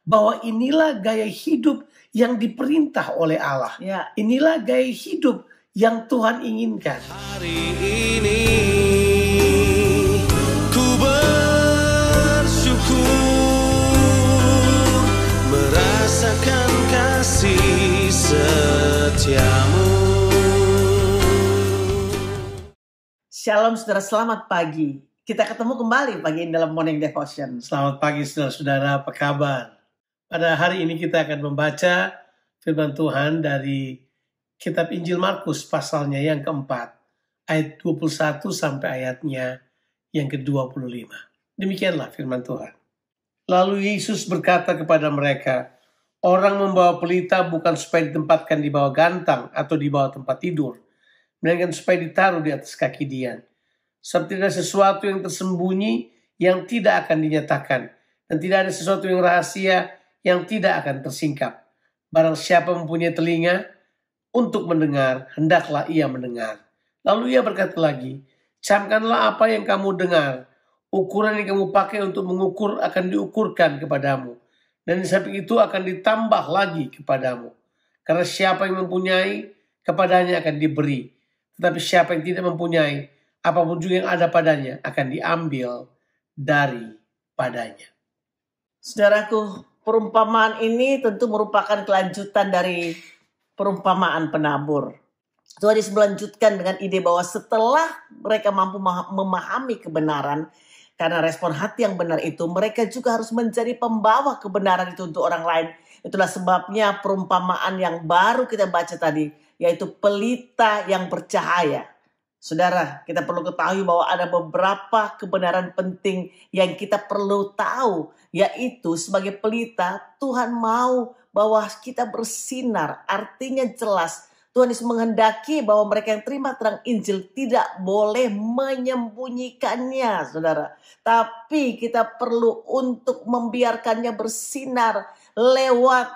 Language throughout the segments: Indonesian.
bahwa inilah gaya hidup yang diperintah oleh Allah. Ya. Inilah gaya hidup yang Tuhan inginkan. Hari ini ku bersyukur merasakan kasih setiamu. Shalom saudara, selamat pagi. Kita ketemu kembali pagi ini dalam Morning Devotion. Selamat pagi saudara-saudara, apa kabar? Pada hari ini kita akan membaca firman Tuhan dari kitab Injil Markus pasalnya yang keempat, ayat 21 sampai ayatnya yang ke-25. Demikianlah firman Tuhan. Lalu Yesus berkata kepada mereka, orang membawa pelita bukan supaya ditempatkan di bawah gantang atau di bawah tempat tidur, melainkan supaya ditaruh di atas kaki dian. Sebab tidak ada sesuatu yang tersembunyi yang tidak akan dinyatakan, dan tidak ada sesuatu yang rahasia yang tidak akan tersingkap. Barang siapa mempunyai telinga untuk mendengar, hendaklah ia mendengar. Lalu ia berkata lagi, camkanlah apa yang kamu dengar. Ukuran yang kamu pakai untuk mengukur akan diukurkan kepadamu, dan di samping itu akan ditambah lagi kepadamu. Karena siapa yang mempunyai, kepadanya akan diberi. Tetapi siapa yang tidak mempunyai, apapun juga yang ada padanya akan diambil daripadanya. Saudaraku, perumpamaan ini tentu merupakan kelanjutan dari perumpamaan penabur. Tuhan Yesus melanjutkan dengan ide bahwa setelah mereka mampu memahami kebenaran, karena respon hati yang benar itu, mereka juga harus menjadi pembawa kebenaran itu untuk orang lain. Itulah sebabnya perumpamaan yang baru kita baca tadi, yaitu pelita yang bercahaya. Saudara, kita perlu ketahui bahwa ada beberapa kebenaran penting yang kita perlu tahu, yaitu sebagai pelita, Tuhan mau bahwa kita bersinar, artinya jelas. Tuhan Yesus menghendaki bahwa mereka yang terima terang Injil tidak boleh menyembunyikannya, saudara. Tapi kita perlu untuk membiarkannya bersinar lewat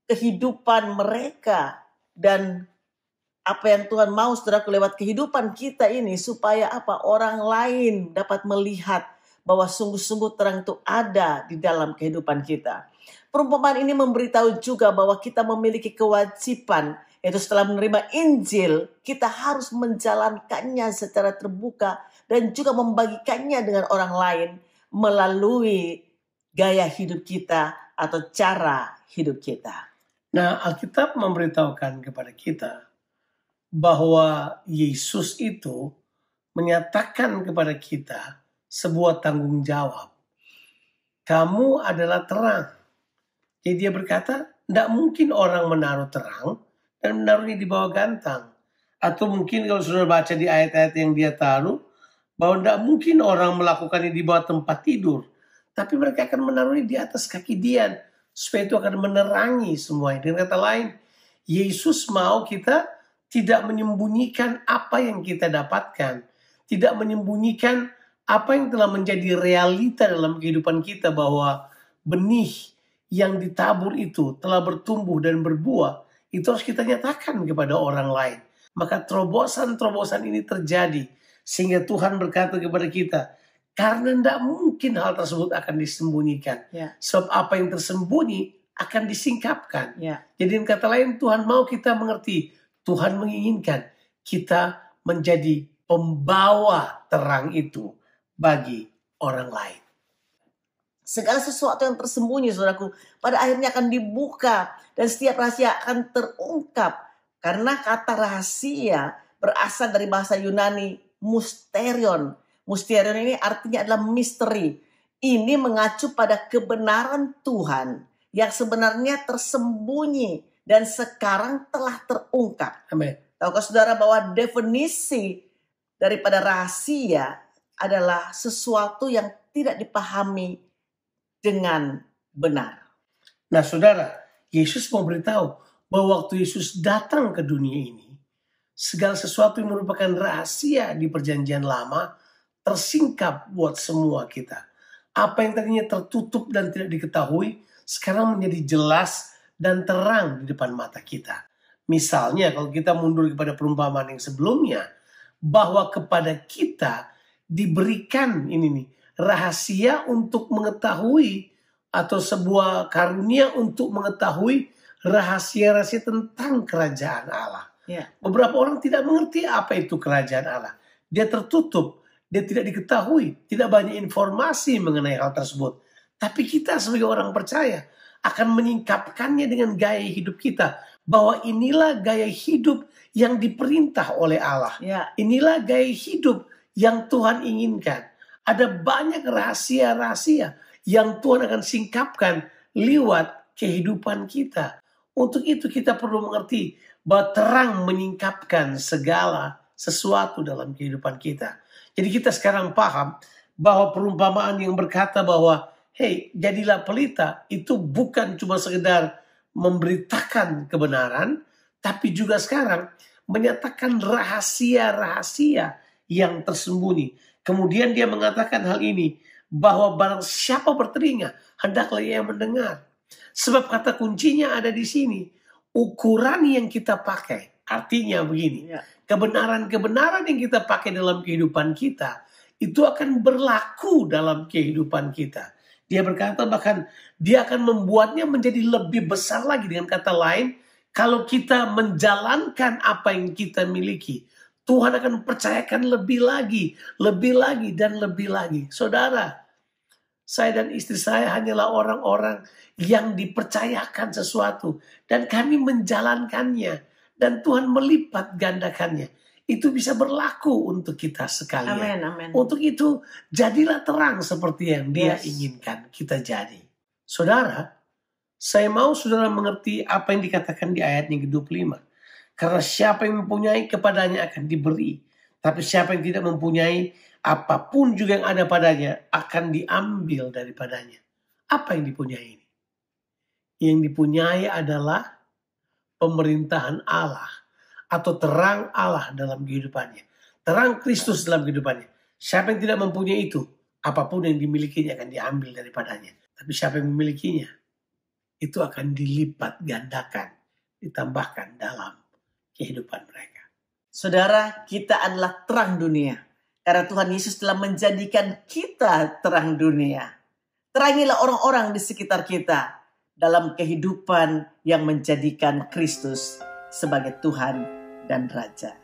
kehidupan mereka. Dan apa yang Tuhan mau, saudara, lewat kehidupan kita ini, supaya apa? Orang lain dapat melihat bahwa sungguh-sungguh terang itu ada di dalam kehidupan kita. Perumpamaan ini memberitahu juga bahwa kita memiliki kewajiban, yaitu setelah menerima Injil, kita harus menjalankannya secara terbuka dan juga membagikannya dengan orang lain melalui gaya hidup kita atau cara hidup kita. Nah, Alkitab memberitahukan kepada kita bahwa Yesus itu menyatakan kepada kita sebuah tanggung jawab. Kamu adalah terang. Jadi dia berkata, tidak mungkin orang menaruh terang dan menaruhnya di bawah gantang. Atau mungkin kalau sudah baca di ayat-ayat yang dia taruh, bahwa tidak mungkin orang melakukannya di bawah tempat tidur. Tapi mereka akan menaruhnya di atas kaki dian, supaya itu akan menerangi semuanya. Dengan kata lain, Yesus mau kita tidak menyembunyikan apa yang kita dapatkan. Tidak menyembunyikan apa yang telah menjadi realita dalam kehidupan kita, bahwa benih yang ditabur itu telah bertumbuh dan berbuah. Itu harus kita nyatakan kepada orang lain. Maka terobosan-terobosan ini terjadi. Sehingga Tuhan berkata kepada kita, karena tidak mungkin hal tersebut akan disembunyikan. Ya. Sebab apa yang tersembunyi akan disingkapkan. Ya. Jadi dengan kata lain, Tuhan mau kita mengerti. Tuhan menginginkan kita menjadi pembawa terang itu bagi orang lain. Segala sesuatu yang tersembunyi, saudaraku, pada akhirnya akan dibuka dan setiap rahasia akan terungkap. Karena kata rahasia berasal dari bahasa Yunani mysterion. Mysterion ini artinya adalah misteri. Ini mengacu pada kebenaran Tuhan yang sebenarnya tersembunyi dan sekarang telah terungkap. Amin. Tahukah saudara bahwa definisi daripada rahasia adalah sesuatu yang tidak dipahami dengan benar. Nah saudara, Yesus mau beritahu bahwa waktu Yesus datang ke dunia ini, segala sesuatu yang merupakan rahasia di perjanjian lama tersingkap buat semua kita. Apa yang tadinya tertutup dan tidak diketahui, sekarang menjadi jelas dan terang di depan mata kita. Misalnya kalau kita mundur kepada perumpamaan yang sebelumnya, bahwa kepada kita diberikan ini nih rahasia untuk mengetahui atau sebuah karunia untuk mengetahui rahasia-rahasia tentang kerajaan Allah. Ya. Beberapa orang tidak mengerti apa itu kerajaan Allah. Dia tertutup, dia tidak diketahui, tidak banyak informasi mengenai hal tersebut. Tapi kita sebagai orang percaya akan menyingkapkannya dengan gaya hidup kita. Bahwa inilah gaya hidup yang diperintah oleh Allah. Ya. Inilah gaya hidup yang Tuhan inginkan. Ada banyak rahasia-rahasia yang Tuhan akan singkapkan lewat kehidupan kita. Untuk itu kita perlu mengerti bahwa terang menyingkapkan segala sesuatu dalam kehidupan kita. Jadi kita sekarang paham bahwa perumpamaan yang berkata bahwa hey, jadilah pelita itu bukan cuma sekedar memberitakan kebenaran, tapi juga sekarang menyatakan rahasia-rahasia yang tersembunyi. Kemudian dia mengatakan hal ini, bahwa barang siapa bertelinga, hendaklah ia mendengar. Sebab kata kuncinya ada di sini. Ukuran yang kita pakai, artinya begini, Ya. kebenaran-kebenaran yang kita pakai dalam kehidupan kita, itu akan berlaku dalam kehidupan kita. Dia berkata bahkan dia akan membuatnya menjadi lebih besar lagi. Dengan kata lain, kalau kita menjalankan apa yang kita miliki, Tuhan akan percayakan lebih lagi, dan lebih lagi. Saudara, saya dan istri saya hanyalah orang-orang yang dipercayakan sesuatu. Dan kami menjalankannya. Dan Tuhan melipat gandakannya. Itu bisa berlaku untuk kita sekalian. Amin, amin. Untuk itu, jadilah terang seperti yang Dia Yes. inginkan kita jadi. Saudara, saya mau saudara mengerti apa yang dikatakan di ayat yang ke-25. Karena siapa yang mempunyai kepadanya akan diberi. Tapi siapa yang tidak mempunyai, apapun juga yang ada padanya akan diambil daripadanya. Apa yang dipunyai ini? Yang dipunyai adalah pemerintahan Allah. Atau terang Allah dalam kehidupannya. Terang Kristus dalam kehidupannya. Siapa yang tidak mempunyai itu, apapun yang dimilikinya akan diambil daripadanya. Tapi siapa yang memilikinya, itu akan dilipat gandakan, ditambahkan dalam kehidupan mereka. Saudara, kita adalah terang dunia. Karena Tuhan Yesus telah menjadikan kita terang dunia. Terangilah orang-orang di sekitar kita dalam kehidupan yang menjadikan Kristus sebagai Tuhan dan Raja.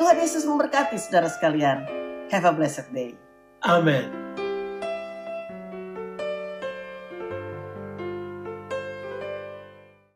Tuhan Yesus memberkati saudara sekalian. Have a blessed day. Amin.